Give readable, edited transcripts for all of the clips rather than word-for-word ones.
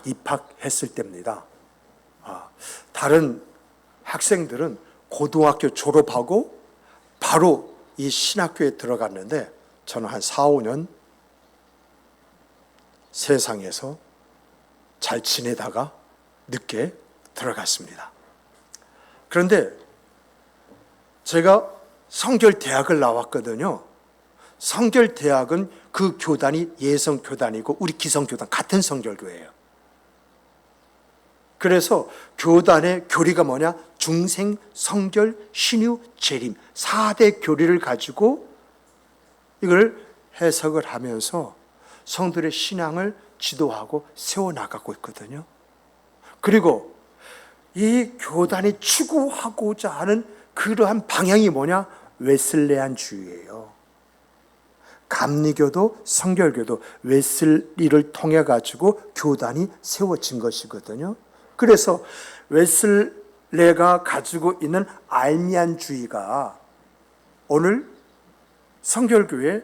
막 입학했을 때입니다. 다른 학생들은 고등학교 졸업하고 바로 이 신학교에 들어갔는데 저는 한 4, 5년 세상에서 잘 지내다가 늦게 들어갔습니다. 그런데 제가 성결대학을 나왔거든요. 성결대학은 그 교단이 예성교단이고 우리 기성교단 같은 성결교회예요. 그래서 교단의 교리가 뭐냐? 중생, 성결, 신유, 재림 4대 교리를 가지고 이걸 해석을 하면서 성도들의 신앙을 지도하고 세워나가고 있거든요. 그리고 이 교단이 추구하고자 하는 그러한 방향이 뭐냐? 웨슬레안주의예요. 감리교도 성결교도 웨슬리를 통해 가지고 교단이 세워진 것이거든요. 그래서 웨슬레가 가지고 있는 알미안주의가 오늘 성결교의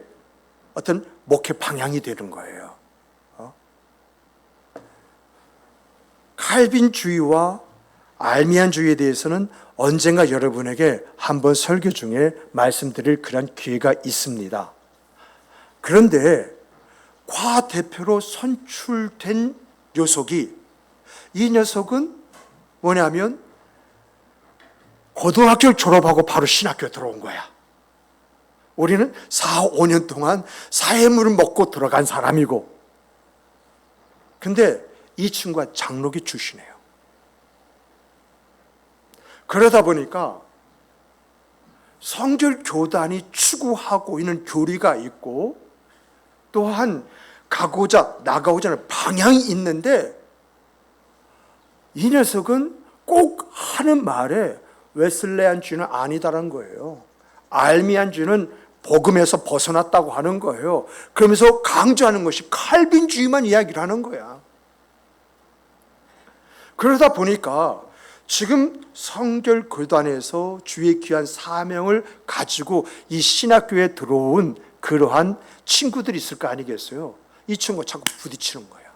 어떤 목회 방향이 되는 거예요. 칼빈주의와 알미안주의에 대해서는 언젠가 여러분에게 한번 설교 중에 말씀드릴 그런 기회가 있습니다. 그런데 과대표로 선출된 녀석이, 이 녀석은 뭐냐면 고등학교를 졸업하고 바로 신학교에 들어온 거야. 우리는 4, 5년 동안 사회물을 먹고 들어간 사람이고, 근데 이 친구가 장로교 출신이에요. 그러다 보니까 성결교단이 추구하고 있는 교리가 있고 또한 나가고자 하는 방향이 있는데, 이 녀석은 꼭 하는 말에 웨슬레안주의는 아니다라는 거예요. 알미안주의는 복음에서 벗어났다고 하는 거예요. 그러면서 강조하는 것이 칼빈주의만 이야기를 하는 거야. 그러다 보니까 지금 성결교단에서 주의 귀한 사명을 가지고 이 신학교에 들어온 그러한 친구들이 있을 거 아니겠어요? 이 친구가 자꾸 부딪히는 거야.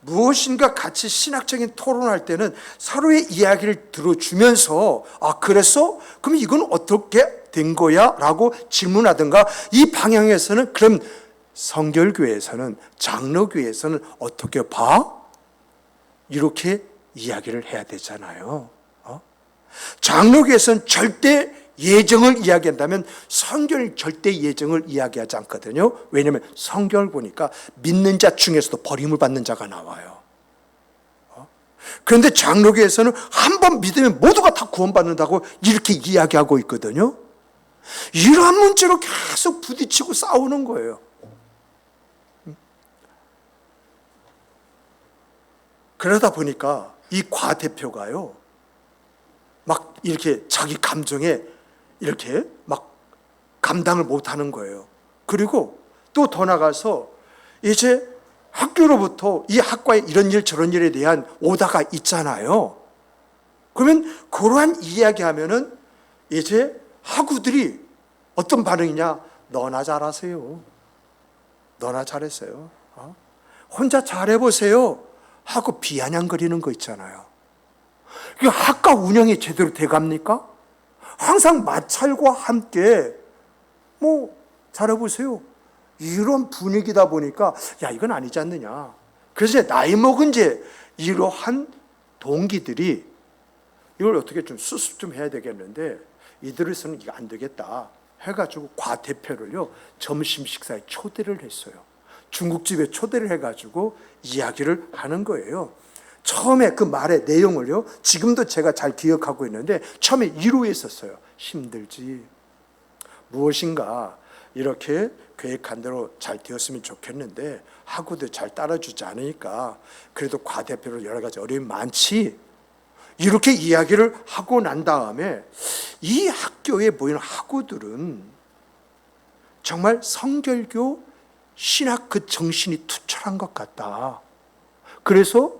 무엇인가 같이 신학적인 토론할 때는 서로의 이야기를 들어주면서 그랬어? 그럼 이건 어떻게 된 거야? 라고 질문하든가, 이 방향에서는 그럼 성결교회에서는, 장로교회에서는 어떻게 봐? 이렇게 이야기를 해야 되잖아요. 장로교에서는 절대 예정을 이야기한다면 성결 절대 예정을 이야기하지 않거든요. 왜냐하면 성결 보니까 믿는 자 중에서도 버림을 받는 자가 나와요. 그런데 장로교에서는 한 번 믿으면 모두가 다 구원받는다고 이렇게 이야기하고 있거든요. 이러한 문제로 계속 부딪히고 싸우는 거예요. 그러다 보니까 이 과대표가요, 막 이렇게 자기 감정에 이렇게 막 감당을 못하는 거예요. 그리고 또 더 나가서 이제 학교로부터 이 학과에 이런 일 저런 일에 대한 오다가 있잖아요. 그러면 그러한 이야기하면은 이제 학우들이 어떤 반응이냐? 너나 잘하세요. 너나 잘했어요. 혼자 잘해보세요. 하고 비아냥거리는 거 있잖아요. 이 학과 운영이 제대로 돼갑니까? 항상 마찰과 함께 잘해보세요. 이런 분위기다 보니까 이건 아니지 않느냐. 그래서 나이 먹은 이러한 동기들이 이걸 어떻게 좀 수습 좀 해야 되겠는데, 이들에서는 이거 안 되겠다 해가지고 과대표를요 점심 식사에 초대를 했어요. 중국집에 초대를 해가지고 이야기를 하는 거예요. 처음에 그 말의 내용을요, 지금도 제가 잘 기억하고 있는데, 처음에 이루어 있었어요. 힘들지. 무엇인가 이렇게 계획한 대로 잘 되었으면 좋겠는데 학우도 잘 따라주지 않으니까 그래도 과대표로 여러 가지 어려움이 많지. 이렇게 이야기를 하고 난 다음에 이 학교에 모이는 학우들은 정말 성결교 신학 그 정신이 투철한 것 같다. 그래서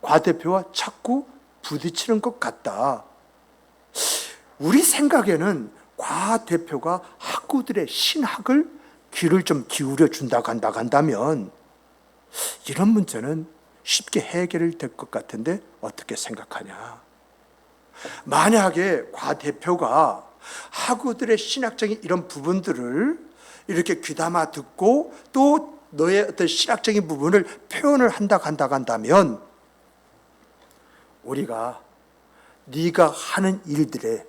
과대표와 자꾸 부딪히는 것 같다. 우리 생각에는 과대표가 학우들의 신학을 귀를 좀 기울여 준다고 한다면 이런 문제는 쉽게 해결될 것 같은데 어떻게 생각하냐? 만약에 과 대표가 학우들의 신학적인 이런 부분들을 이렇게 귀담아 듣고 또 너의 어떤 신학적인 부분을 표현을 한다면 우리가 네가 하는 일들에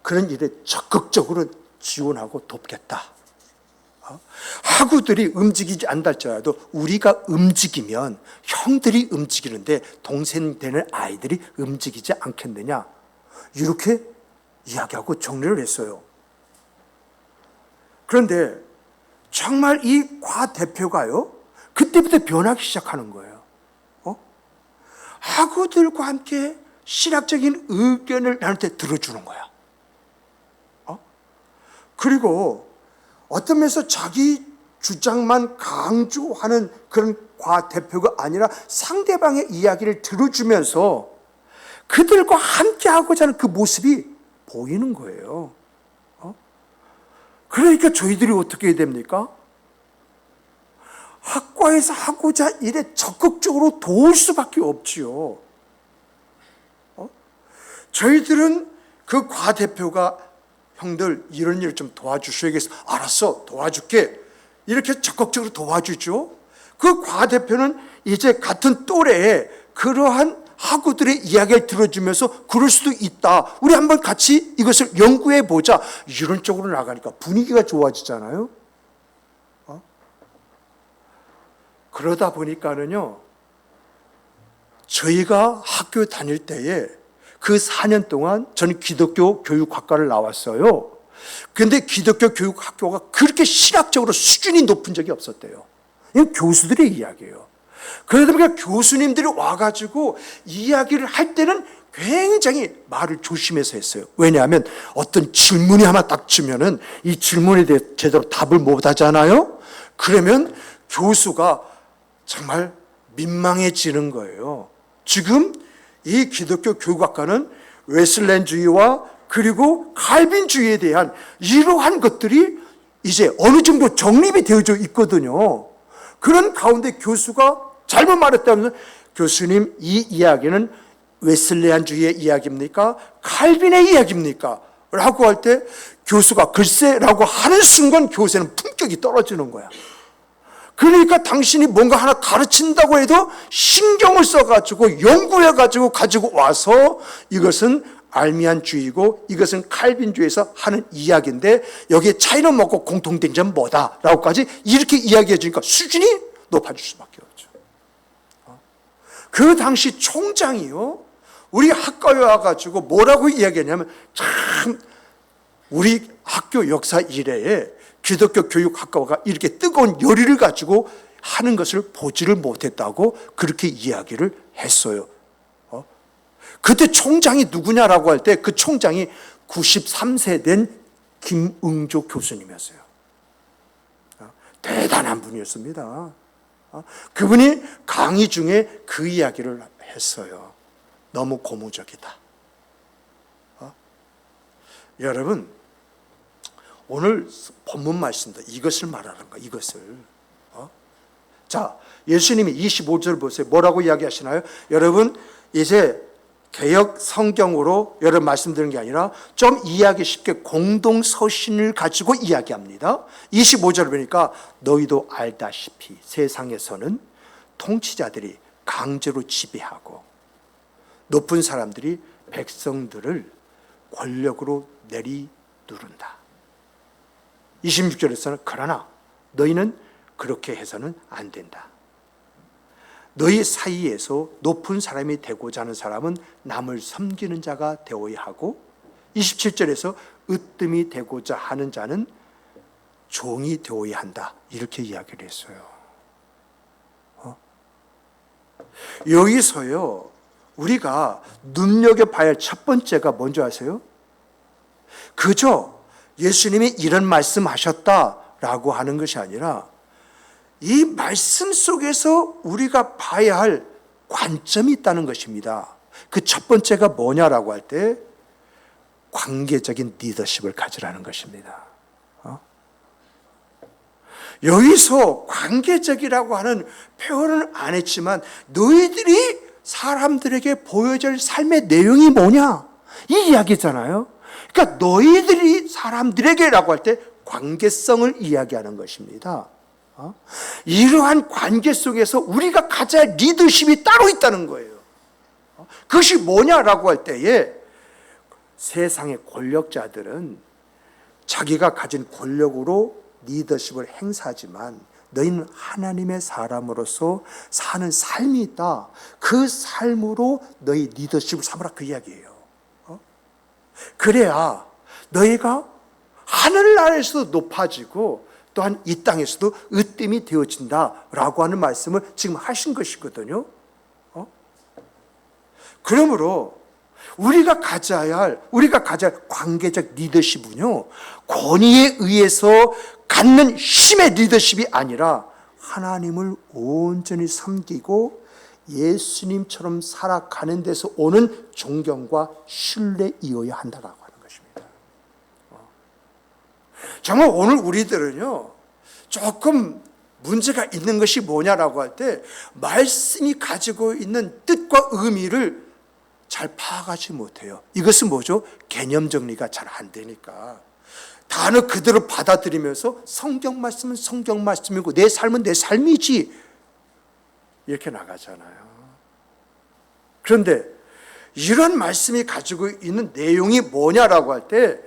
그런 일에 적극적으로 지원하고 돕겠다. 학우들이 움직이지 않다 할지라도 우리가 움직이면 형들이 움직이는데 동생 되는 아이들이 움직이지 않겠느냐, 이렇게 이야기하고 정리를 했어요. 그런데 정말 이 과 대표가요, 그때부터 변하기 시작하는 거예요. 학우들과 함께 신학적인 의견을 나한테 들어주는 거야. 그리고 어떤 면에서 자기 주장만 강조하는 그런 과 대표가 아니라 상대방의 이야기를 들어주면서 그들과 함께하고자 하는 그 모습이 보이는 거예요. 그러니까 저희들이 어떻게 해야 됩니까? 학과에서 하고자 일에 적극적으로 도울 수밖에 없지요. 저희들은 그 과 대표가 형들 이런 일을 좀 도와주셔야겠어. 알았어, 도와줄게. 이렇게 적극적으로 도와주죠. 그 과 대표는 이제 같은 또래에 그러한 학우들의 이야기를 들어주면서 그럴 수도 있다, 우리 한번 같이 이것을 연구해 보자, 이런 쪽으로 나가니까 분위기가 좋아지잖아요. 그러다 보니까는요, 저희가 학교 다닐 때에 그 4년 동안 저는 기독교 교육학과를 나왔어요. 그런데 기독교 교육학교가 그렇게 신학적으로 수준이 높은 적이 없었대요. 이건 교수들의 이야기예요. 그러다 보니까 교수님들이 와가지고 이야기를 할 때는 굉장히 말을 조심해서 했어요. 왜냐하면 어떤 질문이 하나 딱 주면은 이 질문에 대해 제대로 답을 못 하잖아요. 그러면 교수가 정말 민망해지는 거예요. 지금 이 기독교 교육학과는 웨슬렌주의와 그리고 칼빈주의에 대한 이러한 것들이 이제 어느 정도 정립이 되어져 있거든요. 그런 가운데 교수가 잘못 말했다면, 교수님 이 이야기는 웨슬레안주의의 이야기입니까? 칼빈의 이야기입니까? 라고 할 때 교수가 글쎄라고 하는 순간 교수는 품격이 떨어지는 거야. 그러니까 당신이 뭔가 하나 가르친다고 해도 신경을 써가지고 연구해가지고 가지고 와서 이것은 알미안주의고 이것은 칼빈주의에서 하는 이야기인데 여기에 차이는 뭐고 공통된 점은 뭐다 라고까지 이렇게 이야기해 주니까 수준이 높아질 수밖에 없죠. 그 당시 총장이요, 우리 학과에 와가지고 뭐라고 이야기했냐면, 참 우리 학교 역사 이래에 기독교 교육학과가 이렇게 뜨거운 열의를 가지고 하는 것을 보지를 못했다고 그렇게 이야기를 했어요. 그때 총장이 누구냐라고 할 때 그 총장이 93세 된 김응조 교수님이었어요. 대단한 분이었습니다. 그분이 강의 중에 그 이야기를 했어요. 너무 고무적이다. 여러분, 오늘 본문 말씀도 이것을 말하는 거예요. 이것을. 자, 예수님이 25절 보세요. 뭐라고 이야기하시나요? 여러분, 이제 개역 성경으로 여러분 말씀드리는 게 아니라 좀 이해하기 쉽게 공동서신을 가지고 이야기합니다. 25절 보니까 너희도 알다시피 세상에서는 통치자들이 강제로 지배하고 높은 사람들이 백성들을 권력으로 내리누른다. 26절에서는 그러나 너희는 그렇게 해서는 안 된다. 너희 사이에서 높은 사람이 되고자 하는 사람은 남을 섬기는 자가 되어야 하고, 27절에서 으뜸이 되고자 하는 자는 종이 되어야 한다. 이렇게 이야기를 했어요. 여기서요, 우리가 눈여겨봐야 할 첫 번째가 뭔지 아세요? 그저 예수님이 이런 말씀하셨다라고 하는 것이 아니라 이 말씀 속에서 우리가 봐야 할 관점이 있다는 것입니다. 그 첫 번째가 뭐냐라고 할 때 관계적인 리더십을 가지라는 것입니다. 여기서 관계적이라고 하는 표현은 안 했지만 너희들이 사람들에게 보여줄 삶의 내용이 뭐냐? 이 이야기잖아요. 그러니까 너희들이 사람들에게라고 할 때 관계성을 이야기하는 것입니다. 이러한 관계 속에서 우리가 가져야 할 리더십이 따로 있다는 거예요. 그것이 뭐냐라고 할 때에 세상의 권력자들은 자기가 가진 권력으로 리더십을 행사하지만 너희는 하나님의 사람으로서 사는 삶이 있다. 그 삶으로 너희 리더십을 삼으라 그 이야기예요. 그래야 너희가 하늘나라에서도 높아지고 또한 이 땅에서도 으뜸이 되어진다라고 하는 말씀을 지금 하신 것이거든요. 그러므로 우리가 가져야 할 관계적 리더십은요, 권위에 의해서 갖는 힘의 리더십이 아니라 하나님을 온전히 섬기고 예수님처럼 살아가는 데서 오는 존경과 신뢰이어야 한다라고 하는 것입니다. 정말 오늘 우리들은요, 조금 문제가 있는 것이 뭐냐라고 할 때 말씀이 가지고 있는 뜻과 의미를 잘 파악하지 못해요. 이것은 뭐죠? 개념 정리가 잘 안 되니까 단어 그대로 받아들이면서 성경 말씀은 성경 말씀이고 내 삶은 내 삶이지 이렇게 나가잖아요. 그런데 이런 말씀이 가지고 있는 내용이 뭐냐라고 할 때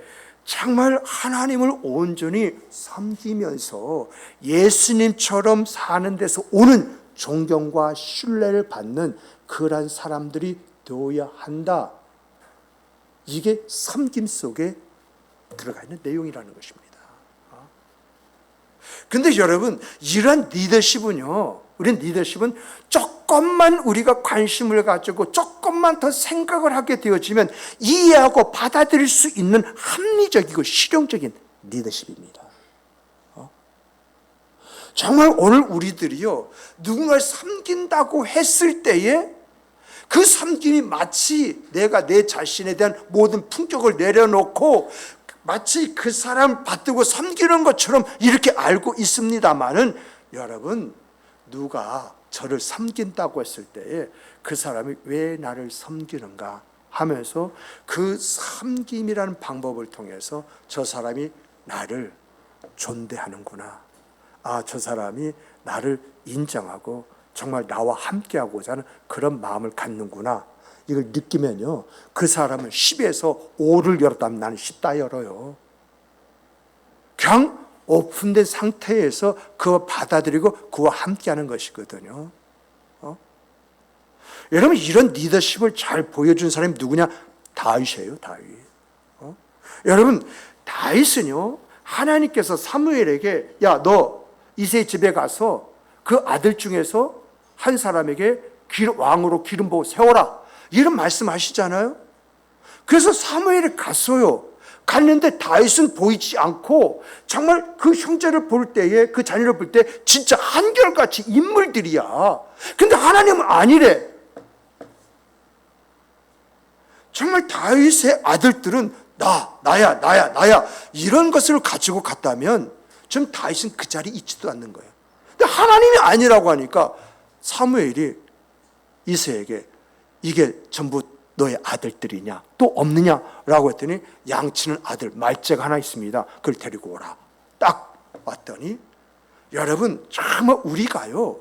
정말 하나님을 온전히 섬기면서 예수님처럼 사는 데서 오는 존경과 신뢰를 받는 그러한 사람들이 되어야 한다. 이게 섬김 속에 들어가 있는 내용이라는 것입니다. 그런데 여러분, 이러한 리더십은요, 우리는 리더십은 조금만 우리가 관심을 가지고 조금만 더 생각을 하게 되어지면 이해하고 받아들일 수 있는 합리적이고 실용적인 리더십입니다. 정말 오늘 우리들이요, 누군가를 섬긴다고 했을 때에 그 섬김이 마치 내가 내 자신에 대한 모든 품격을 내려놓고 마치 그 사람 받들고 섬기는 것처럼 이렇게 알고 있습니다만은 여러분, 누가 저를 섬긴다고 했을 때에 그 사람이 왜 나를 섬기는가 하면서 그 섬김이라는 방법을 통해서 저 사람이 나를 존대하는구나. 저 사람이 나를 인정하고 정말 나와 함께하고자 하는 그런 마음을 갖는구나. 이걸 느끼면요, 그 사람은 10에서 5를 열었다면 나는 10 다 열어요. 그냥 오픈된 상태에서 그거 받아들이고 그와 함께하는 것이거든요. 여러분, 이런 리더십을 잘 보여준 사람이 누구냐? 다윗이에요, 다윗. 여러분, 다윗은요, 하나님께서 사무엘에게 야, 너 이새의 집에 가서 그 아들 중에서 한 사람에게 왕으로 기름 부어 세워라, 이런 말씀하시잖아요. 그래서 사무엘이 갔어요. 갔는데 다윗은 보이지 않고 정말 그 형제를 볼 때에, 그 자녀를 볼 때 진짜 한결같이 인물들이야. 근데 하나님은 아니래. 정말 다윗의 아들들은 나야 이런 것을 가지고 갔다면 지금 다윗은 그 자리에 있지도 않는 거예요. 근데 하나님이 아니라고 하니까 사무엘이 이새에게 이게 전부 너의 아들들이냐? 또 없느냐라고 했더니 양치는 아들 말째가 하나 있습니다. 그걸 데리고 오라. 딱 왔더니 여러분, 정말 우리가요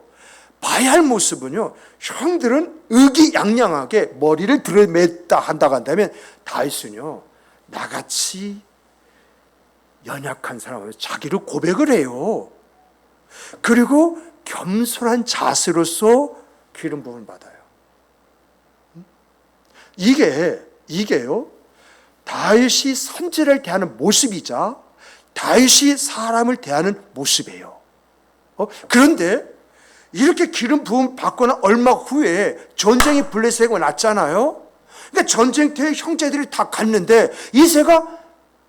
봐야 할 모습은요, 형들은 의기양양하게 머리를 들어맸다 한다고 한다면 다윗은요 나같이 연약한 사람은 자기를 고백을 해요. 그리고 겸손한 자세로서 기름 부음을 받아요. 이게요 다윗이 선지를 대하는 모습이자 다윗이 사람을 대하는 모습이에요. 그런데 이렇게 기름 부음 받거나 얼마 후에 전쟁이 블레셋에 났잖아요. 그러니까 전쟁터에 형제들이 다 갔는데 이새가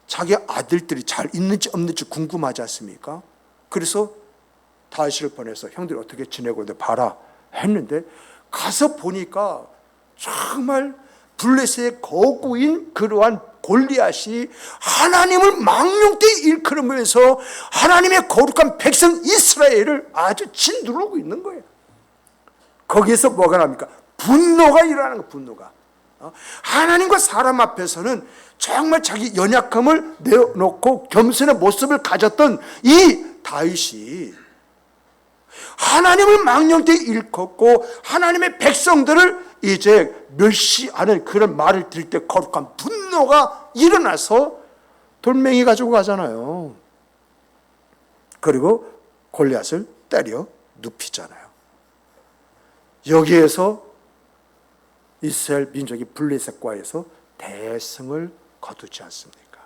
자기 아들들이 잘 있는지 없는지 궁금하지 않습니까? 그래서 다윗을 보내서 형들이 어떻게 지내고 있는데 봐라 했는데 가서 보니까 정말 블레셋의 거구인 그러한 골리앗이 하나님을 망령되이 일컬으면서 하나님의 거룩한 백성 이스라엘을 아주 짓누르고 있는 거예요. 거기에서 뭐가 납니까? 분노가 일어나는 거예요. 분노가. 하나님과 사람 앞에서는 정말 자기 연약함을 내어놓고 겸손의 모습을 가졌던 이 다윗이 하나님을 망령되이 일컫고 하나님의 백성들을 이제 멸시하는 그런 말을 들을 때 거룩한 분노가 일어나서 돌멩이 가지고 가잖아요. 그리고 골리앗을 때려 눕히잖아요. 여기에서 이스라엘 민족이 블레셋과에서 대승을 거두지 않습니까?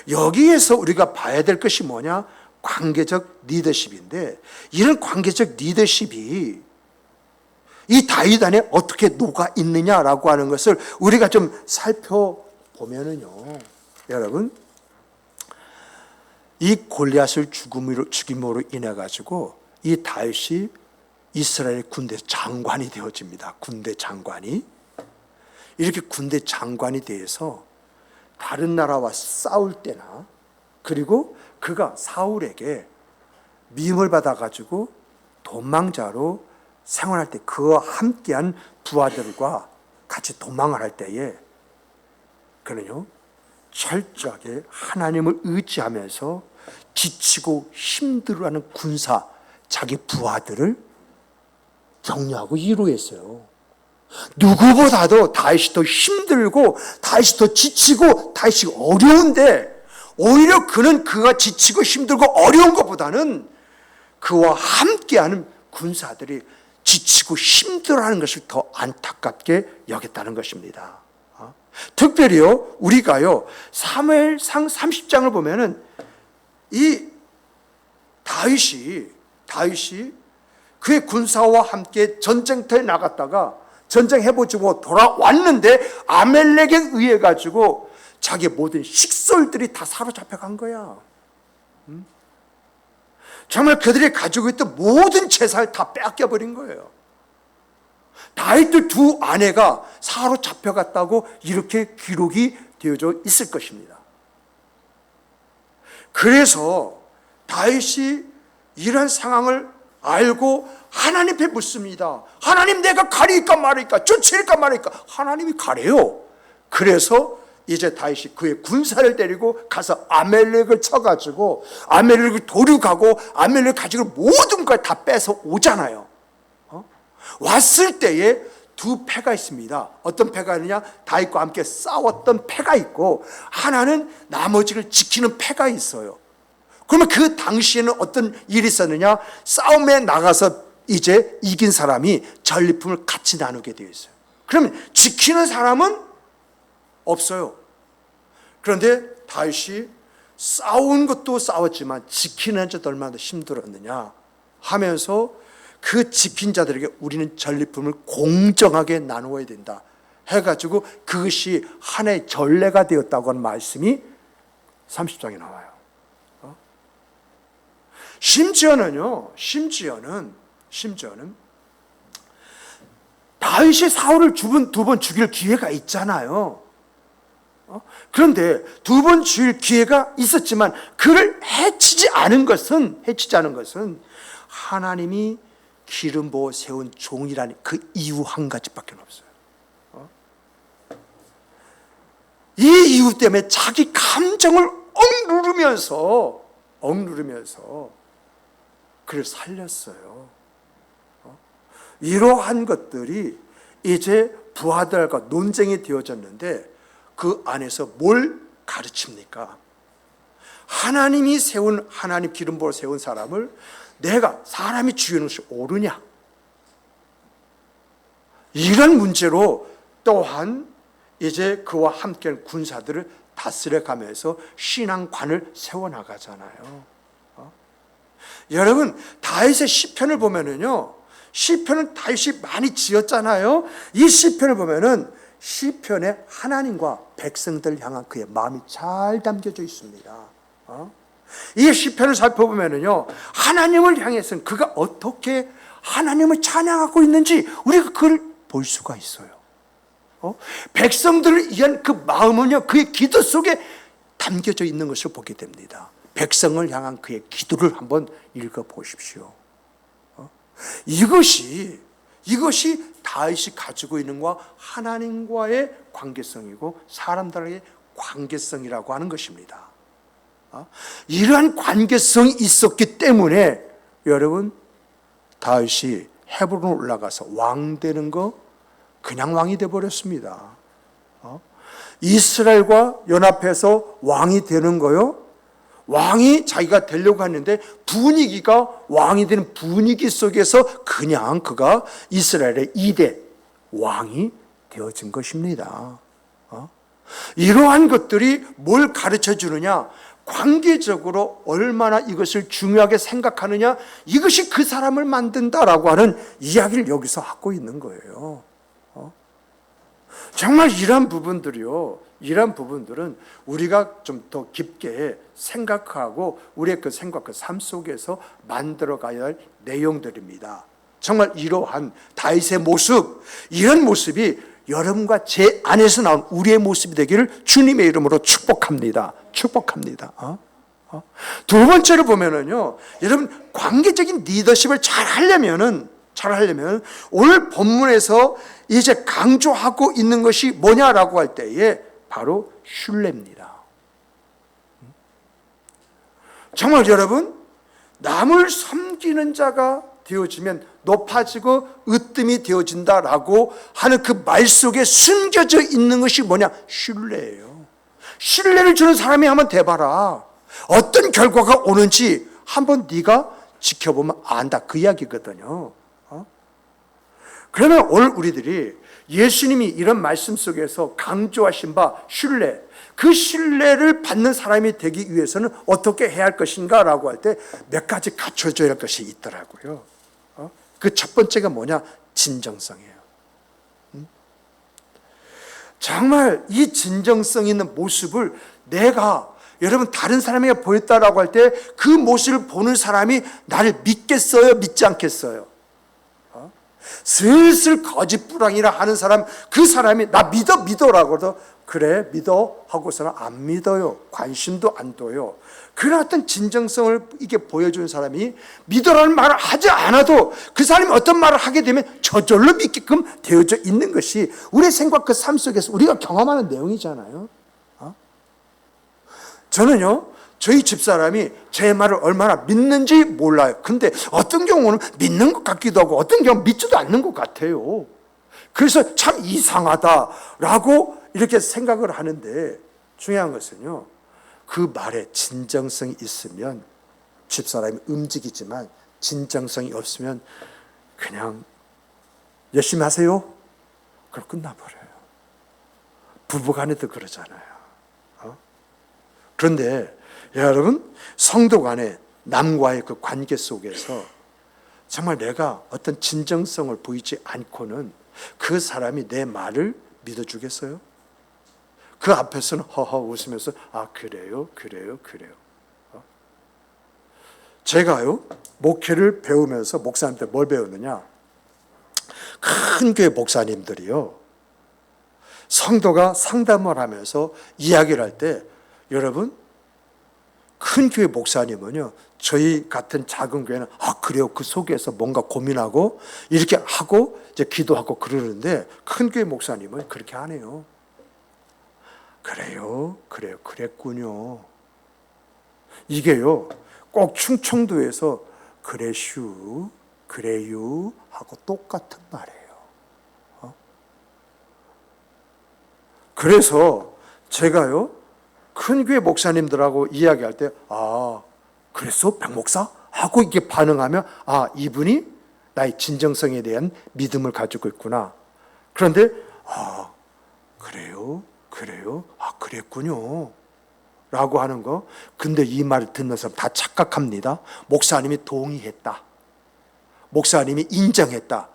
여기에서 우리가 봐야 될 것이 뭐냐? 관계적 리더십인데, 이런 관계적 리더십이 이 다윗 안에 어떻게 녹아 있느냐라고 하는 것을 우리가 좀 살펴보면은요, 여러분, 이 골리앗을 죽임으로 인해 가지고 이 다윗이 이스라엘 군대 장관이 되어집니다. 군대 장관이. 이렇게 군대 장관이 돼서 다른 나라와 싸울 때나, 그리고 그가 사울에게 미움을 받아가지고 도망자로 생활할 때 그와 함께한 부하들과 같이 도망을 할 때에 그는요 철저하게 하나님을 의지하면서 지치고 힘들어하는 군사 자기 부하들을 격려하고 위로했어요. 누구보다도 다윗이 더 힘들고 다윗이 더 지치고 다윗이 어려운데, 오히려 그는 그가 지치고 힘들고 어려운 것보다는 그와 함께하는 군사들이 지치고 힘들어하는 것을 더 안타깝게 여겼다는 것입니다. 특별히요, 우리가요 사무엘상 30장을 보면은 이 다윗이 그의 군사와 함께 전쟁터에 나갔다가 전쟁해보지고 돌아왔는데 아멜렉에 의해 가지고 자기 모든 식솔들이 다 사로잡혀 간 거야. 정말 그들이 가지고 있던 모든 재산을 다 뺏겨버린 거예요. 다윗들 두 아내가 사로잡혀 갔다고 이렇게 기록이 되어져 있을 것입니다. 그래서 다윗이 이런 상황을 알고 하나님 앞에 묻습니다. 하나님, 내가 가리까 말일까? 쫓을까 말일까? 하나님이 가래요. 그래서 이제 다윗이 그의 군사를 데리고 가서 아멜렉을 쳐가지고 아멜렉을 도륙하고 아멜렉 가지고 모든 걸 다 뺏어 오잖아요. 왔을 때에 두 패가 있습니다. 어떤 패가 있느냐? 다윗과 함께 싸웠던 패가 있고, 하나는 나머지를 지키는 패가 있어요. 그러면 그 당시에는 어떤 일이 있었느냐? 싸움에 나가서 이제 이긴 사람이 전리품을 같이 나누게 되어 있어요. 그러면 지키는 사람은 없어요. 그런데 다윗이 싸운 것도 싸웠지만 지키는 자도 얼마나 힘들었느냐 하면서 그 지킨 자들에게 우리는 전리품을 공정하게 나누어야 된다 해가지고 그것이 하나의 전례가 되었다고 하는 말씀이 30장에 나와요. 심지어는 다윗이 사울을 두 번 죽일 기회가 있잖아요. 그런데 두 번 죽일 기회가 있었지만 그를 해치지 않은 것은 하나님이 기름 부어 세운 종이라는 그 이유 한 가지밖에 없어요. 이 이유 때문에 자기 감정을 억누르면서 그를 살렸어요. 이러한 것들이 이제 부하들과 논쟁이 되어졌는데 그 안에서 뭘 가르칩니까? 하나님이 세운, 하나님 기름 부어 세운 사람을 내가 사람이 죽이는 것이 옳으냐? 이런 문제로 또한 이제 그와 함께한 군사들을 다스려 가면서 신앙관을 세워나가잖아요. 여러분, 다윗의 시편을 보면은요, 시편은 다윗이 많이 지었잖아요. 이 시편을 보면은 시편에 하나님과 백성들 향한 그의 마음이 잘 담겨져 있습니다. 이 시편을 살펴보면은요, 하나님을 향해서는 그가 어떻게 하나님을 찬양하고 있는지 우리가 그걸 볼 수가 있어요. 백성들을 위한 그 마음은요, 그의 기도 속에 담겨져 있는 것을 보게 됩니다. 백성을 향한 그의 기도를 한번 읽어보십시오. 이것이 다윗이 가지고 있는 것과 하나님과의 관계성이고 사람들에게 관계성이라고 하는 것입니다. 이러한 관계성이 있었기 때문에 여러분, 다윗이 헤브론에 올라가서 왕 되는 거 그냥 왕이 되어버렸습니다. 이스라엘과 연합해서 왕이 되는 거요, 왕이 자기가 되려고 하는데 분위기가, 왕이 되는 분위기 속에서 그냥 그가 이스라엘의 2대 왕이 되어진 것입니다. 이러한 것들이 뭘 가르쳐 주느냐, 관계적으로 얼마나 이것을 중요하게 생각하느냐, 이것이 그 사람을 만든다라고 하는 이야기를 여기서 하고 있는 거예요. 정말 이러한 부분들은 우리가 좀 더 깊게 생각하고 우리의 그 생각, 그 삶 속에서 만들어 가야 할 내용들입니다. 정말 이러한 다윗의 모습, 이런 모습이 여러분과 제 안에서 나온 우리의 모습이 되기를 주님의 이름으로 축복합니다. 두 번째로 보면은요, 여러분, 관계적인 리더십을 잘 하려면 오늘 본문에서 이제 강조하고 있는 것이 뭐냐라고 할 때에 바로 신뢰입니다. 정말 여러분, 남을 섬기는 자가 되어지면 높아지고 으뜸이 되어진다라고 하는 그 말 속에 숨겨져 있는 것이 뭐냐? 신뢰예요. 신뢰를 주는 사람이 한번 돼봐라. 어떤 결과가 오는지 한번 네가 지켜보면 안다, 그 이야기거든요. 그러면 오늘 우리들이 예수님이 이런 말씀 속에서 강조하신 바 신뢰, 그 신뢰를 받는 사람이 되기 위해서는 어떻게 해야 할 것인가 라고 할 때 몇 가지 갖춰줘야 할 것이 있더라고요. 그 첫 번째가 뭐냐? 진정성이에요. 정말 이 진정성 있는 모습을 내가, 여러분, 다른 사람에게 보였다라고 할 때 그 모습을 보는 사람이 나를 믿겠어요? 믿지 않겠어요? 슬슬 거짓부랑이라 하는 사람, 그 사람이 나 믿어라고 해도 그래 믿어 하고서는 안 믿어요. 관심도 안 둬요. 그런 어떤 진정성을 이게 보여주는 사람이 믿어라는 말을 하지 않아도 그 사람이 어떤 말을 하게 되면 저절로 믿게끔 되어져 있는 것이 우리의 생각, 그 삶 속에서 우리가 경험하는 내용이잖아요. 저는요, 저희 집사람이 제 말을 얼마나 믿는지 몰라요. 근데 어떤 경우는 믿는 것 같기도 하고 어떤 경우는 믿지도 않는 것 같아요. 그래서 참 이상하다라고 이렇게 생각을 하는데, 중요한 것은요, 그 말에 진정성이 있으면 집사람이 움직이지만 진정성이 없으면 그냥 열심히 하세요, 그럼 끝나버려요. 부부간에도 그러잖아요. 그런데 여러분, 성도 간에 남과의 그 관계 속에서 정말 내가 어떤 진정성을 보이지 않고는 그 사람이 내 말을 믿어주겠어요? 그 앞에서는 허허 웃으면서 아 그래요. 제가요, 목회를 배우면서 목사님들 뭘 배우느냐, 큰 교회 목사님들이요, 성도가 상담을 하면서 이야기를 할 때, 여러분, 큰 교회 목사님은요, 저희 같은 작은 교회는 아 그래요, 그 속에서 뭔가 고민하고 이렇게 하고 이제 기도하고 그러는데, 큰 교회 목사님은 그렇게 안 해요. 그랬군요. 이게요, 꼭 충청도에서 그래요 하고 똑같은 말이에요. 그래서 제가요, 큰 교회 목사님들하고 이야기할 때 아 그랬어? 백 목사? 하고 이렇게 반응하면 아 이분이 나의 진정성에 대한 믿음을 가지고 있구나. 그런데 아 그래요? 아 그랬군요 라고 하는 거. 근데 이 말을 듣는 사람 다 착각합니다. 목사님이 동의했다, 목사님이 인정했다.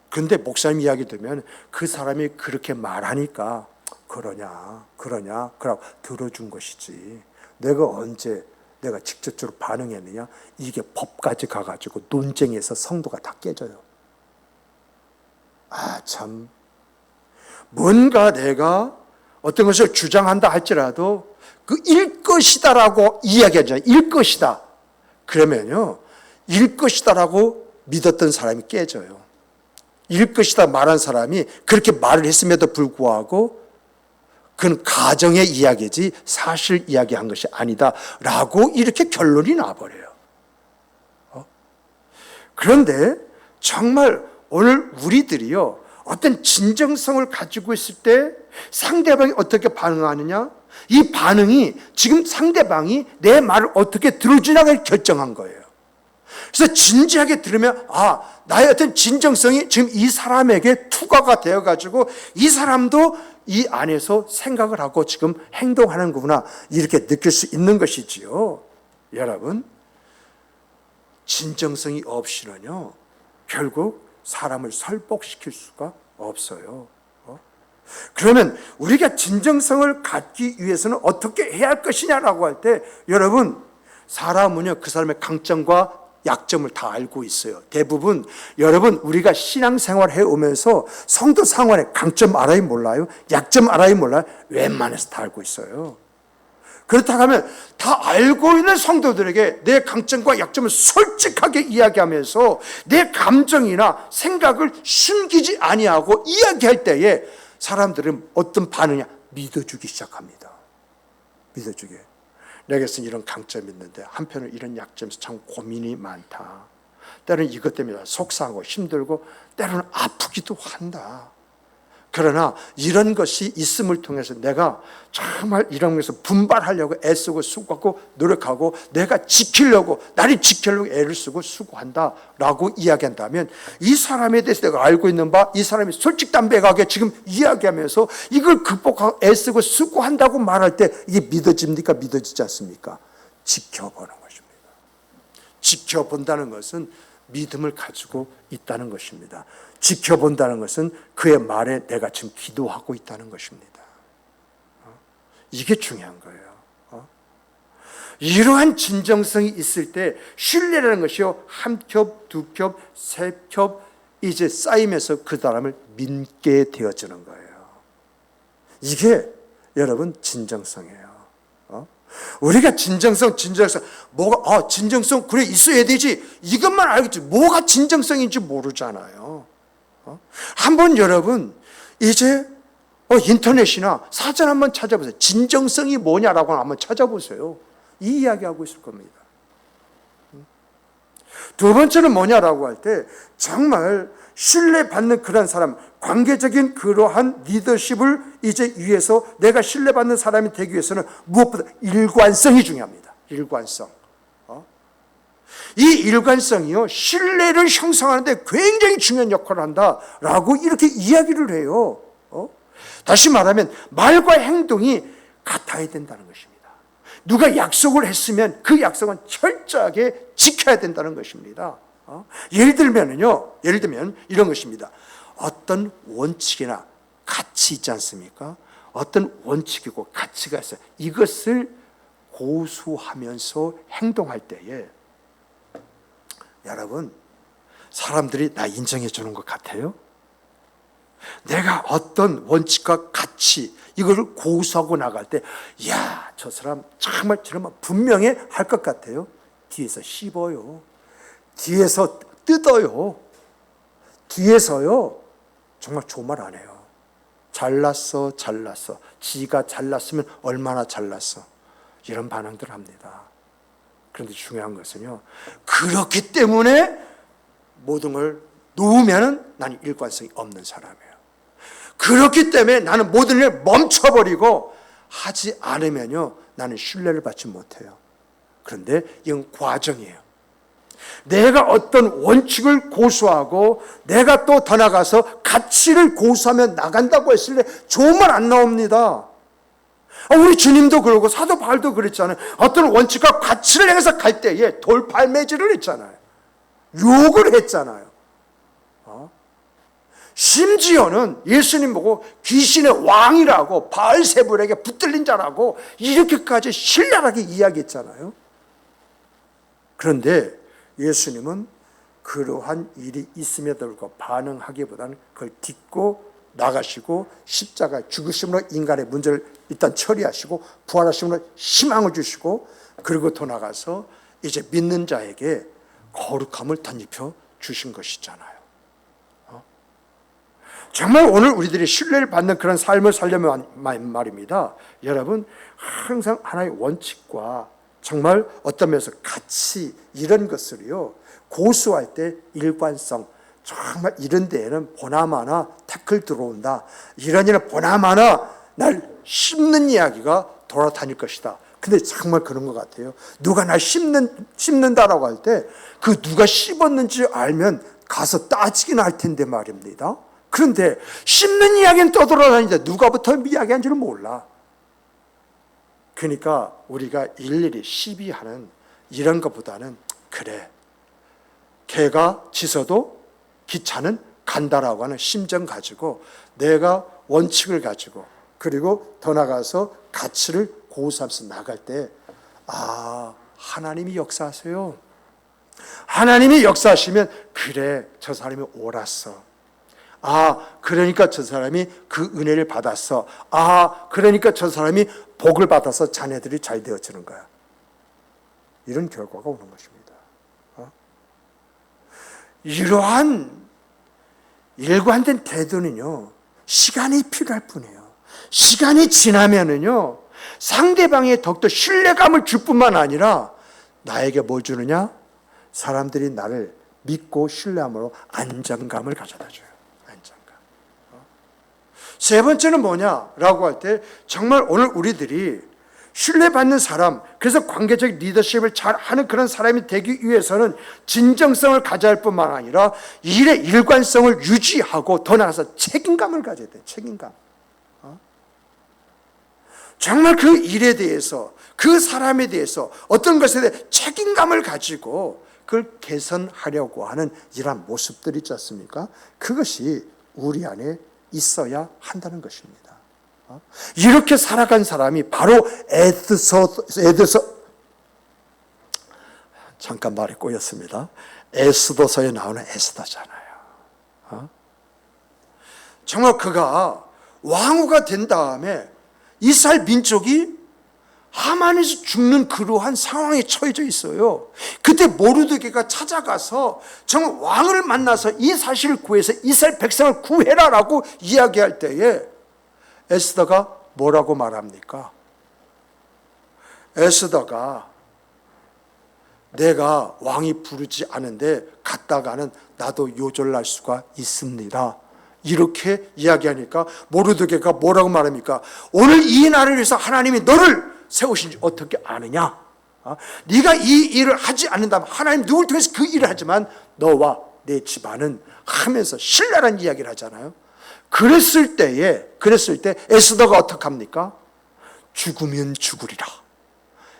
근데 목사님 이야기 들으면 그 사람이 그렇게 말하니까 그러냐 그러고 들어준 것이지, 내가 언제 내가 직접적으로 반응했느냐. 이게 법까지 가가지고 논쟁에서 성도가 다 깨져요. 아 참, 뭔가 내가 어떤 것을 주장한다 할지라도 그 일 것이다라고 이야기하잖아요. 일 것이다. 그러면요, 일 것이다라고 믿었던 사람이 깨져요. 일 것이다 말한 사람이 그렇게 말을 했음에도 불구하고 그건 가정의 이야기지 사실 이야기한 것이 아니다라고 이렇게 결론이 나버려요. 그런데 정말 오늘 우리들이요, 어떤 진정성을 가지고 있을 때 상대방이 어떻게 반응하느냐, 이 반응이 지금 상대방이 내 말을 어떻게 들어주냐를 결정한 거예요. 그래서 진지하게 들으면 나의 어떤 진정성이 지금 이 사람에게 투과가 되어가지고 이 사람도 이 안에서 생각을 하고 지금 행동하는구나, 이렇게 느낄 수 있는 것이지요. 여러분, 진정성이 없이는요, 결국 사람을 설득시킬 수가 없어요. 그러면 우리가 진정성을 갖기 위해서는 어떻게 해야 할 것이냐라고 할 때, 여러분, 사람은요 그 사람의 강점과 약점을 다 알고 있어요. 대부분 여러분, 우리가 신앙생활 해오면서 성도 생활의 강점 알아요 몰라요? 약점 알아요 몰라요? 웬만해서 다 알고 있어요. 그렇다고 하면 다 알고 있는 성도들에게 내 강점과 약점을 솔직하게 이야기하면서 내 감정이나 생각을 숨기지 아니하고 이야기할 때에 사람들은 어떤 반응이냐? 믿어주기 시작합니다. 믿어주게. 내게서 이런 강점이 있는데 한편으로 이런 약점에서 참 고민이 많다. 때로는 이것 때문에 속상하고 힘들고 때로는 아프기도 한다. 그러나 이런 것이 있음을 통해서 내가 정말 이런 것에서 분발하려고 애쓰고 수고하고 노력하고 내가 지키려고, 나를 지키려고 애를 쓰고 수고한다라고 이야기한다면, 이 사람에 대해서 내가 알고 있는 바, 이 사람이 솔직담백하게 지금 이야기하면서 이걸 극복하고 애쓰고 수고한다고 말할 때 이게 믿어집니까? 믿어지지 않습니까? 지켜보는 것입니다. 지켜본다는 것은 믿음을 가지고 있다는 것입니다. 지켜본다는 것은 그의 말에 내가 지금 기도하고 있다는 것입니다. 이게 중요한 거예요. 이러한 진정성이 있을 때 신뢰라는 것이요, 한 겹, 두 겹, 세 겹 이제 쌓이면서 그 사람을 믿게 되어지는 거예요. 이게 여러분 진정성이에요. 우리가 진정성 뭐가 진정성 그래 있어야 되지, 이것만 알겠지 뭐가 진정성인지 모르잖아요. 한번 여러분 이제 인터넷이나 사전 한번 찾아보세요. 진정성이 뭐냐라고 한번 찾아보세요. 이 이야기하고 있을 겁니다. 두 번째는 뭐냐라고 할 때, 정말 신뢰받는 그런 사람, 관계적인 그러한 리더십을 이제 위해서 내가 신뢰받는 사람이 되기 위해서는 무엇보다 일관성이 중요합니다. 일관성. 이 일관성이요, 신뢰를 형성하는데 굉장히 중요한 역할을 한다라고 이렇게 이야기를 해요. 다시 말하면 말과 행동이 같아야 된다는 것입니다. 누가 약속을 했으면 그 약속은 철저하게 지켜야 된다는 것입니다. 예를 들면 이런 것입니다. 어떤 원칙이나 가치 있지 않습니까? 어떤 원칙이고 가치가 있어요. 이것을 고수하면서 행동할 때에 여러분, 사람들이 나 인정해 주는 것 같아요? 내가 어떤 원칙과 가치 이거를 고수하고 나갈 때, 야, 저 사람 정말 저러면 분명히 할 것 같아요? 뒤에서 씹어요. 뒤에서 뜯어요. 뒤에서요 정말 좋은 말 안 해요. 잘났어. 지가 잘났으면 얼마나 잘났어. 이런 반응들을 합니다. 그런데 중요한 것은요, 그렇기 때문에 모든 걸 놓으면 나는 일관성이 없는 사람이에요. 그렇기 때문에 나는 모든 일 멈춰버리고 하지 않으면요 나는 신뢰를 받지 못해요. 그런데 이건 과정이에요. 내가 어떤 원칙을 고수하고 내가 또 더 나가서 가치를 고수하며 나간다고 했을 때 좋은 말 안 나옵니다. 우리 주님도 그러고 사도 바울도 그랬잖아요. 어떤 원칙과 가치를 향해서 갈 때에 돌팔매질을 했잖아요. 욕을 했잖아요. 심지어는 예수님 보고 귀신의 왕이라고, 바알세불에게 붙들린 자라고 이렇게까지 신랄하게 이야기했잖아요. 그런데 예수님은 그러한 일이 있음에도 불구하고 반응하기보다는 그걸 딛고 나가시고 십자가의 죽으심으로 인간의 문제를 일단 처리하시고 부활하심으로 희망을 주시고 그리고 더 나가서 이제 믿는 자에게 거룩함을 덧입혀 주신 것이잖아요. 정말 오늘 우리들이 신뢰를 받는 그런 삶을 살려면 말입니다. 여러분 항상 하나의 원칙과 정말 어떤 면에서 가치 이런 것을요 고수할 때 일관성 정말 이런 데에는 보나마나 태클 들어온다. 이런 일은 보나마나 날 씹는 이야기가 돌아다닐 것이다. 근데 정말 그런 것 같아요. 누가 날 씹는다라고 할 때 그 누가 씹었는지 알면 가서 따지긴 할 텐데 말입니다. 그런데 씹는 이야기는 떠돌아다니는데 누가부터 이야기한지는 몰라. 그러니까 우리가 일일이 시비하는 이런 것보다는 그래 개가 짖어도 기차는 간다라고 하는 심정 가지고 내가 원칙을 가지고 그리고 더 나가서 가치를 고수하면서 나갈 때 하나님이 역사하세요. 하나님이 역사하시면 그래 저 사람이 옳았어. 그러니까 저 사람이 그 은혜를 받았어. 그러니까 저 사람이 복을 받아서 자녀들이 잘 되어지는 거야. 이런 결과가 오는 것입니다. 이러한 일관된 태도는요, 시간이 필요할 뿐이에요. 시간이 지나면은요, 상대방에 더욱더 신뢰감을 줄 뿐만 아니라 나에게 뭘 주느냐? 사람들이 나를 믿고 신뢰함으로 안정감을 가져다 줘요. 안정감. 세 번째는 뭐냐라고 할 때 정말 오늘 우리들이 신뢰받는 사람, 그래서 관계적 리더십을 잘하는 그런 사람이 되기 위해서는 진정성을 가져야 할 뿐만 아니라 일의 일관성을 유지하고 더 나아가서 책임감을 가져야 돼요. 책임감. 정말 그 일에 대해서 그 사람에 대해서 어떤 것에 대해 책임감을 가지고 그걸 개선하려고 하는 이러한 모습들이 있지 않습니까? 그것이 우리 안에 있어야 한다는 것입니다. 이렇게 살아간 사람이 바로 에드서 잠깐 말이 꼬였습니다. 에스더서에 나오는 에스더잖아요. 정말 그가 왕후가 된 다음에 이스라엘 민족이 하만에서 죽는 그러한 상황에 처해져 있어요. 그때 모르드게가 찾아가서 정말 왕을 만나서 이 사실을 구해서 이스라엘 백성을 구해라라고 이야기할 때에 에스더가 뭐라고 말합니까? 에스더가 내가 왕이 부르지 않은데 갔다가는 나도 요절날 수가 있습니다. 이렇게 이야기하니까 모르드게가 뭐라고 말합니까? 오늘 이 날을 위해서 하나님이 너를 세우신지 어떻게 아느냐? 네가 이 일을 하지 않는다면 하나님 누굴 통해서 그 일을 하지만 너와 내 집안은 하면서 신랄한 이야기를 하잖아요. 그랬을 때 에스더가 어떻게 합니까? 죽으면 죽으리라.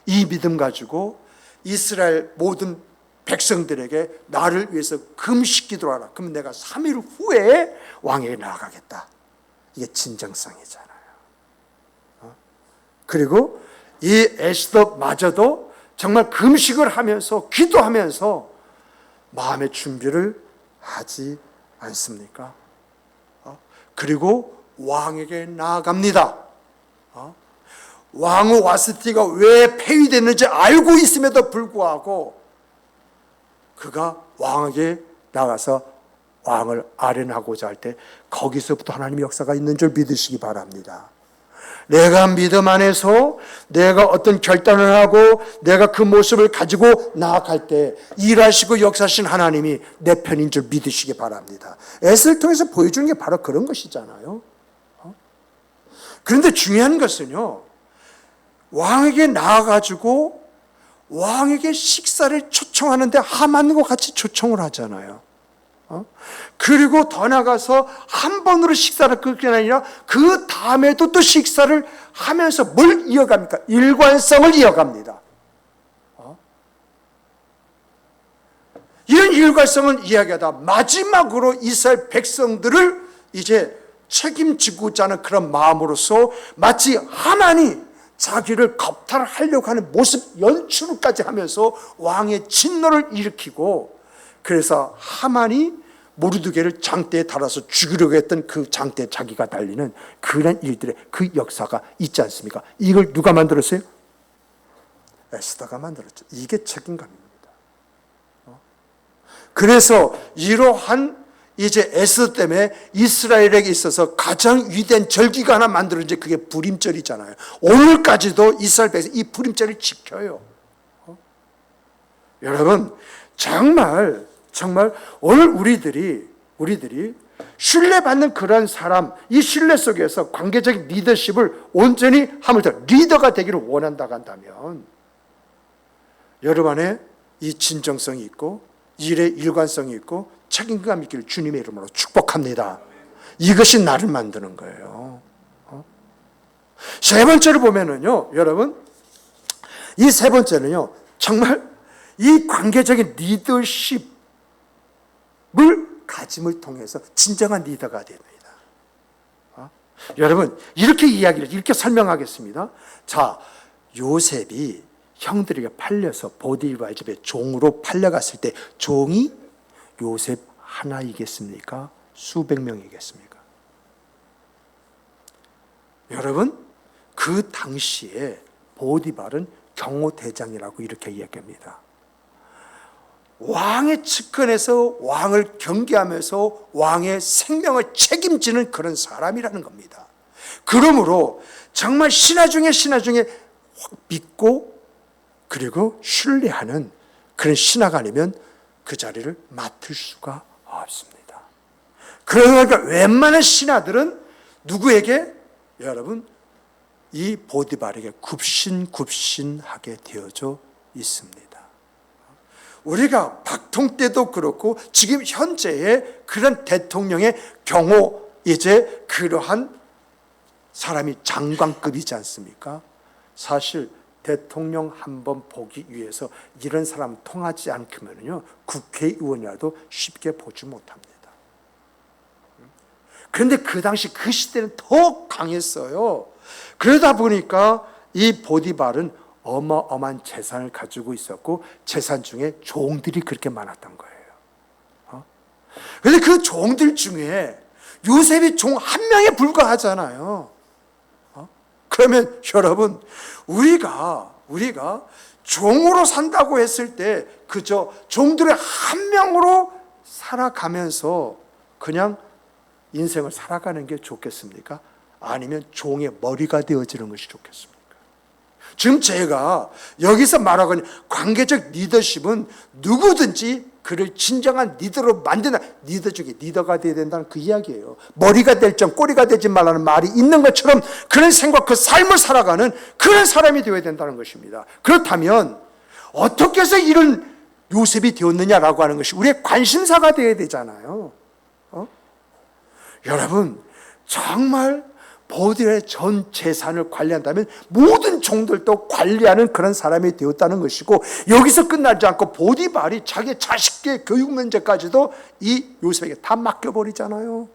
이 믿음 가지고 이스라엘 모든 백성들에게 나를 위해서 금식 기도하라. 그럼 내가 3일 후에 왕에게 나아가겠다. 이게 진정성이잖아요. 그리고 이 에스더마저도 정말 금식을 하면서 기도하면서 마음의 준비를 하지 않습니까? 그리고 왕에게 나아갑니다. 왕후 와스티가 왜 폐위됐는지 알고 있음에도 불구하고 그가 왕에게 나가서 왕을 아련하고자 할 때 거기서부터 하나님의 역사가 있는 줄 믿으시기 바랍니다. 내가 믿음 안에서 내가 어떤 결단을 하고 내가 그 모습을 가지고 나아갈 때 일하시고 역사하신 하나님이 내 편인 줄 믿으시기 바랍니다. 에스더를 통해서 보여주는 게 바로 그런 것이잖아요. 그런데 중요한 것은요, 왕에게 나아가지고 왕에게 식사를 초청하는데 하만과 같이 초청을 하잖아요. 그리고 더 나가서 한 번으로 식사를 그게 아니라 그 다음에도 또 식사를 하면서 뭘 이어갑니까? 일관성을 이어갑니다. 이런 일관성을 이야기하다 마지막으로 이스라엘 백성들을 이제 책임지고자 하는 그런 마음으로서 마치 하만이 자기를 겁탈하려고 하는 모습 연출까지 하면서 왕의 진노를 일으키고, 그래서 하만이 모르드게를 장대에 달아서 죽이려고 했던 그 장대에 자기가 달리는 그런 일들의 그 역사가 있지 않습니까? 이걸 누가 만들었어요? 에스더가 만들었죠. 이게 책임감입니다. 그래서 이러한 이제 에스더 때문에 이스라엘에게 있어서 가장 위대한 절기가 하나 만들어진 그게 불임절이잖아요. 오늘까지도 이스라엘 백성이 이 불임절을 지켜요. 여러분 정말 오늘 우리들이 신뢰받는 그런 사람, 이 신뢰 속에서 관계적인 리더십을 온전히 하물며 리더가 되기를 원한다고 한다면 여러분 안에 이 진정성이 있고 일의 일관성이 있고 책임감 있기를 주님의 이름으로 축복합니다. 이것이 나를 만드는 거예요. 세 번째로 보면은요, 여러분, 이 세 번째는요, 정말 이 관계적인 리더십을 가짐을 통해서 진정한 리더가 됩니다. 여러분, 이렇게 설명하겠습니다. 자, 요셉이 형들에게 팔려서 보디발의 집에 종으로 팔려갔을 때 종이 요셉 하나이겠습니까? 수백 명이겠습니까? 여러분, 그 당시에 보디발은 경호대장이라고 이렇게 이야기합니다. 왕의 측근에서 왕을 경계하면서 왕의 생명을 책임지는 그런 사람이라는 겁니다. 그러므로 정말 신하 중에 믿고 그리고 신뢰하는 그런 신하가 아니면 그 자리를 맡을 수가 없습니다. 그러니까 웬만한 신하들은 누구에게? 여러분, 이 보디발에게 굽신하게 되어져 있습니다. 우리가 박통 때도 그렇고 지금 현재의 그런 대통령의 경호 이제 그러한 사람이 장관급이지 않습니까? 사실 대통령 한번 보기 위해서 이런 사람 통하지 않으면요 국회의원이라도 쉽게 보지 못합니다. 그런데 그 당시 그 시대는 더 강했어요. 그러다 보니까 이 보디발은 어마어마한 재산을 가지고 있었고 재산 중에 종들이 그렇게 많았던 거예요. 그런데 그 종들 중에 요셉이 종 한 명에 불과하잖아요. 그러면 여러분 우리가 종으로 산다고 했을 때 그저 종들의 한 명으로 살아가면서 그냥 인생을 살아가는 게 좋겠습니까? 아니면 종의 머리가 되어지는 것이 좋겠습니까? 지금 제가 여기서 말하고 있는 관계적 리더십은 누구든지 그를 진정한 리더로 만드는 리더 중에 리더가 되어야 된다는 그 이야기예요. 머리가 될 점 꼬리가 되지 말라는 말이 있는 것처럼 그런 생각 그 삶을 살아가는 그런 사람이 되어야 된다는 것입니다. 그렇다면 어떻게 해서 이런 요셉이 되었느냐라고 하는 것이 우리의 관심사가 되어야 되잖아요. 여러분 정말 보디발의 전 재산을 관리한다면 모든 종들도 관리하는 그런 사람이 되었다는 것이고 여기서 끝나지 않고 보디발이 자기 자식의 교육 문제까지도 이 요셉에게 다 맡겨버리잖아요.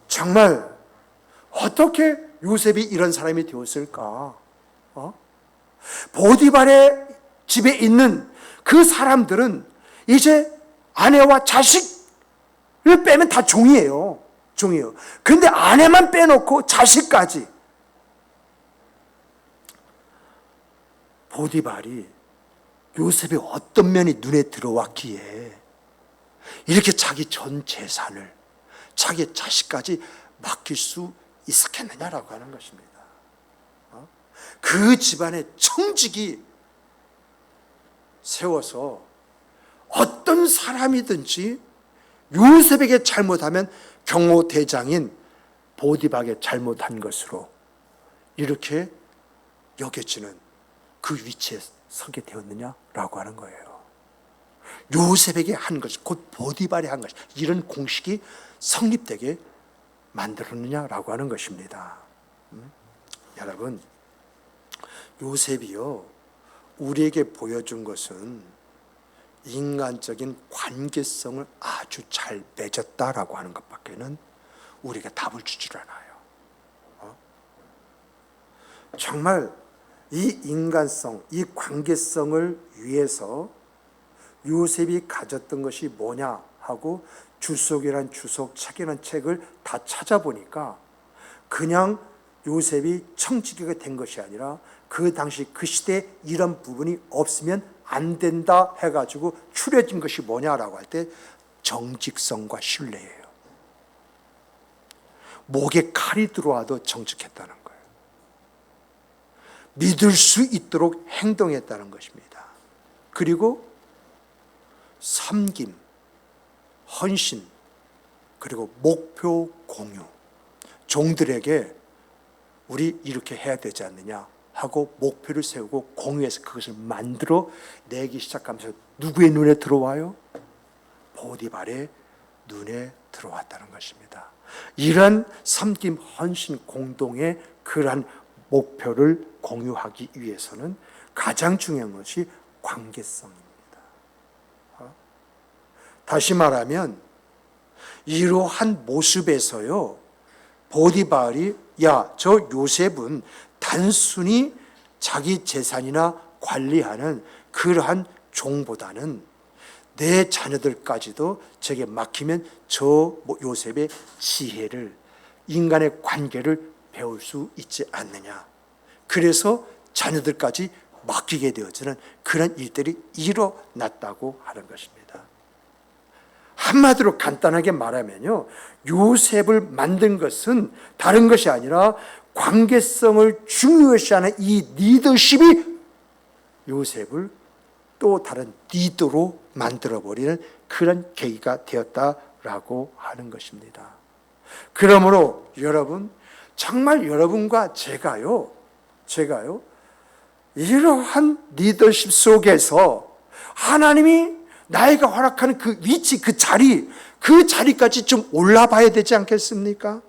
정말 어떻게 요셉이 이런 사람이 되었을까? 보디발의 집에 있는 그 사람들은 이제 아내와 자식을 빼면 다 종이에요. 그런데 아내만 빼놓고 자식까지 보디발이 요셉의 어떤 면이 눈에 들어왔기에 이렇게 자기 전 재산을 자기 자식까지 맡길 수 있었겠느냐라고 하는 것입니다. 그 집안의 청직이 세워서 어떤 사람이든지 요셉에게 잘못하면 경호대장인 보디발에게 잘못한 것으로 이렇게 여겨지는 그 위치에 서게 되었느냐라고 하는 거예요. 요셉에게 한 것, 곧 보디발이 한 것, 이런 공식이 성립되게 만들었느냐라고 하는 것입니다. 여러분, 요셉이요 우리에게 보여준 것은 인간적인 관계성을 아주 잘 맺었다라고 하는 것밖에는 우리가 답을 주질 않아요. 정말 이 인간성, 이 관계성을 위해서 요셉이 가졌던 것이 뭐냐 하고 주석이란 주석, 책이란 책을 다 찾아보니까 그냥 요셉이 청지기가 된 것이 아니라 그 당시 그 시대에 이런 부분이 없으면 안 된다 해가지고 추려진 것이 뭐냐라고 할 때 정직성과 신뢰예요. 목에 칼이 들어와도 정직했다는 거예요. 믿을 수 있도록 행동했다는 것입니다. 그리고 섬김, 헌신, 그리고 목표 공유. 종들에게 우리 이렇게 해야 되지 않느냐 하고 목표를 세우고 공유해서 그것을 만들어 내기 시작하면서 누구의 눈에 들어와요? 보디발의 눈에 들어왔다는 것입니다. 이러한 섬김, 헌신, 공동의 그러한 목표를 공유하기 위해서는 가장 중요한 것이 관계성입니다. 다시 말하면 이러한 모습에서요, 보디발이 저 요셉은 단순히 자기 재산이나 관리하는 그러한 종보다는 내 자녀들까지도 저게 맡기면 저 요셉의 지혜를, 인간의 관계를 배울 수 있지 않느냐. 그래서 자녀들까지 맡기게 되어지는 그런 일들이 일어났다고 하는 것입니다. 한마디로 간단하게 말하면요, 요셉을 만든 것은 다른 것이 아니라 관계성을 중요시하는 이 리더십이 요셉을 또 다른 리더로 만들어버리는 그런 계기가 되었다라고 하는 것입니다. 그러므로 여러분, 정말 여러분과 제가요 이러한 리더십 속에서 하나님이 나이가 허락하는 그 위치, 그 자리까지 좀 올라봐야 되지 않겠습니까?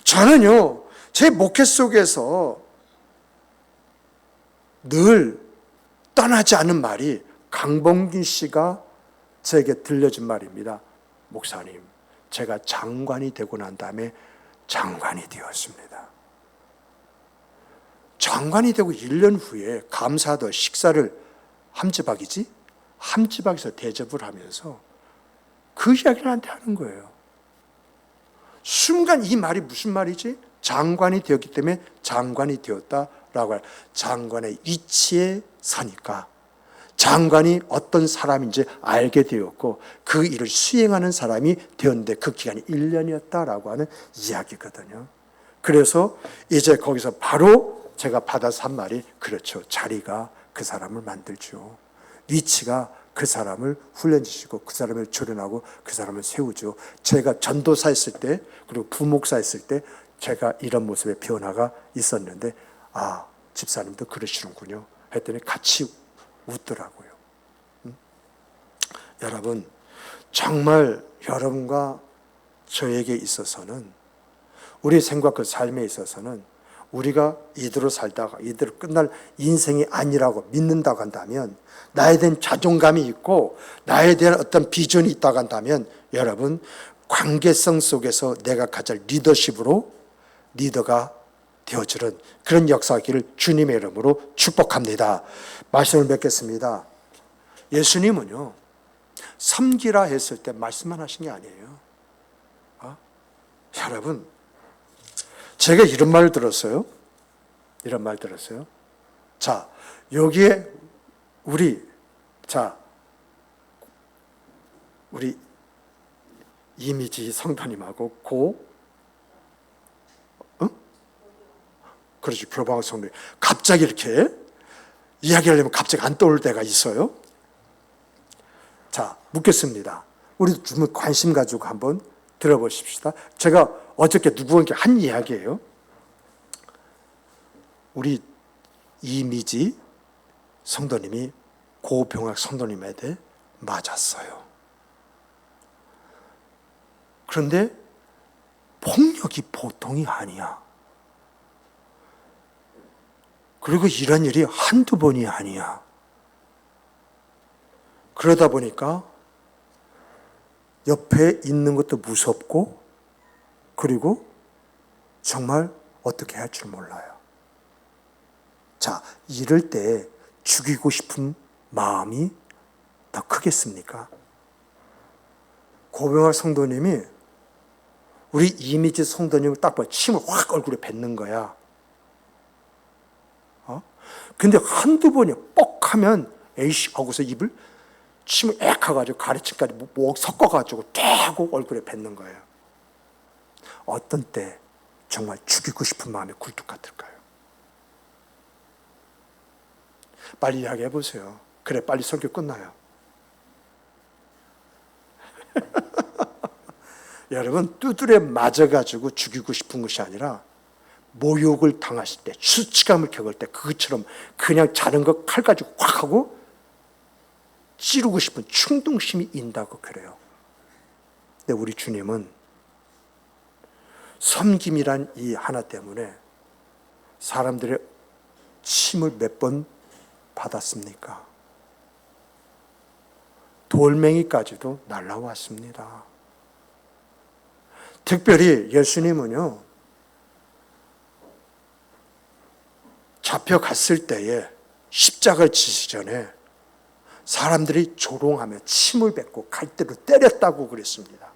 저는요, 제 목회 속에서 늘 떠나지 않은 말이 강봉균 씨가 제게 들려준 말입니다. 목사님, 제가 장관이 되고 난 다음에 장관이 되었습니다. 장관이 되고 1년 후에 감사도 식사를 함지박에서 대접을 하면서 그 이야기를 나한테 하는 거예요. 순간 이 말이 무슨 말이지? 장관이 되었기 때문에 장관이 되었다라고 할, 장관의 위치에 서니까 장관이 어떤 사람인지 알게 되었고 그 일을 수행하는 사람이 되었는데 그 기간이 1년이었다라고 하는 이야기거든요. 그래서 이제 거기서 바로 제가 받아서 한 말이, 그렇죠, 자리가 그 사람을 만들죠. 위치가 그 사람을 훈련시키고 그 사람을 조련하고 그 사람을 세우죠. 제가 전도사 했을 때, 그리고 부목사 했을 때 제가 이런 모습의 변화가 있었는데, 집사님도 그러시는군요 했더니 같이 웃더라고요. 여러분, 정말 여러분과 저에게 있어서는, 우리 생과 그 삶에 있어서는 우리가 이대로 살다가 이대로 끝날 인생이 아니라고 믿는다고 한다면, 나에 대한 자존감이 있고 나에 대한 어떤 비전이 있다고 한다면, 여러분, 관계성 속에서 내가 가질 리더십으로 리더가 되어주는 그런 역사기를 주님의 이름으로 축복합니다. 말씀을 맺겠습니다. 예수님은요, 섬기라 했을 때 말씀만 하신 게 아니에요. 여러분, 제가 이런 말 들었어요. 자, 여기에 우리 이미지 성도님하고 그렇지, 교방 성도님, 갑자기 이렇게 이야기하려면 갑자기 안 떠올 때가 있어요. 자, 묻겠습니다. 우리 좀 관심 가지고 한번 들어보십시다. 제가 어저께 누구에게 한 이야기예요. 우리 이미지 성도님이 고병학 성도님한테 맞았어요. 그런데 폭력이 보통이 아니야. 그리고 이런 일이 한두 번이 아니야. 그러다 보니까 옆에 있는 것도 무섭고, 그리고 정말 어떻게 할 줄 몰라요. 자, 이럴 때 죽이고 싶은 마음이 더 크겠습니까? 고병학 성도님이 우리 이미지 성도님을 딱 봐 침을 확 얼굴에 뱉는 거야. 근데 한두 번이 뻑 하면 에이씨 하고서 입을 침을 액 하가지고 가래침까지 목 섞어가지고 쫙 하고 얼굴에 뱉는 거예요. 어떤 때 정말 죽이고 싶은 마음이 굴뚝 같을까요? 빨리 이야기해 보세요. 그래 빨리 설교 끝나요. 여러분 두드려 맞아가지고 죽이고 싶은 것이 아니라 모욕을 당하실 때 수치감을 겪을 때 그것처럼 그냥 자는 거 칼 가지고 확 하고 찌르고 싶은 충동심이 인다고 그래요. 근데 우리 주님은 섬김이란 이 하나 때문에 사람들의 침을 몇 번 받았습니까? 돌멩이까지도 날라왔습니다. 특별히 예수님은요, 잡혀갔을 때에 십자가를 지시 전에 사람들이 조롱하며 침을 뱉고 갈대로 때렸다고 그랬습니다.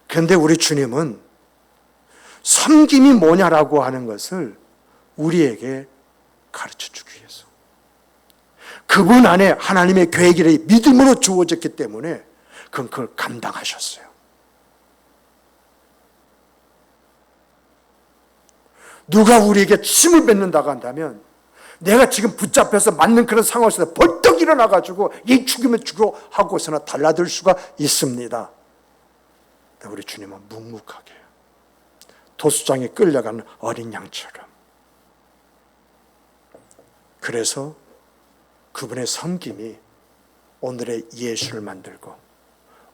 그런데 우리 주님은 섬김이 뭐냐라고 하는 것을 우리에게 가르쳐 주기 위해서 그분 안에 하나님의 계획이 믿음으로 주어졌기 때문에 그걸 감당하셨어요. 누가 우리에게 침을 뱉는다고 한다면 내가 지금 붙잡혀서 맞는 그런 상황에서 벌떡 일어나가지고 이 죽이면 죽어 하고서나 달라들 수가 있습니다. 우리 주님은 묵묵하게 도수장에 끌려가는 어린 양처럼, 그래서 그분의 섬김이 오늘의 예수를 만들고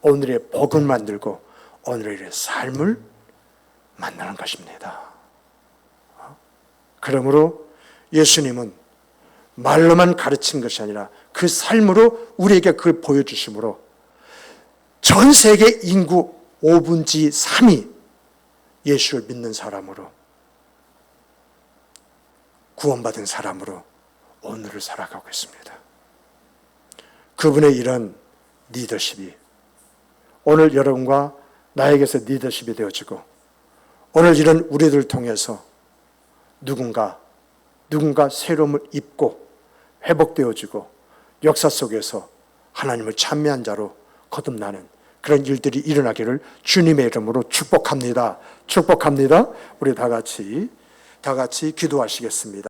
오늘의 복을 만들고 오늘의 삶을 만나는 것입니다. 그러므로 예수님은 말로만 가르친 것이 아니라 그 삶으로 우리에게 그걸 보여주심으로 전 세계 인구 5분의 3이 예수를 믿는 사람으로, 구원받은 사람으로 오늘을 살아가고 있습니다. 그분의 이런 리더십이 오늘 여러분과 나에게서 리더십이 되어지고 오늘 이런 우리들을 통해서 누군가 새로움을 입고 회복되어지고 역사 속에서 하나님을 찬미한 자로 거듭나는 그런 일들이 일어나기를 주님의 이름으로 축복합니다. 축복합니다. 우리 다 같이 기도하시겠습니다.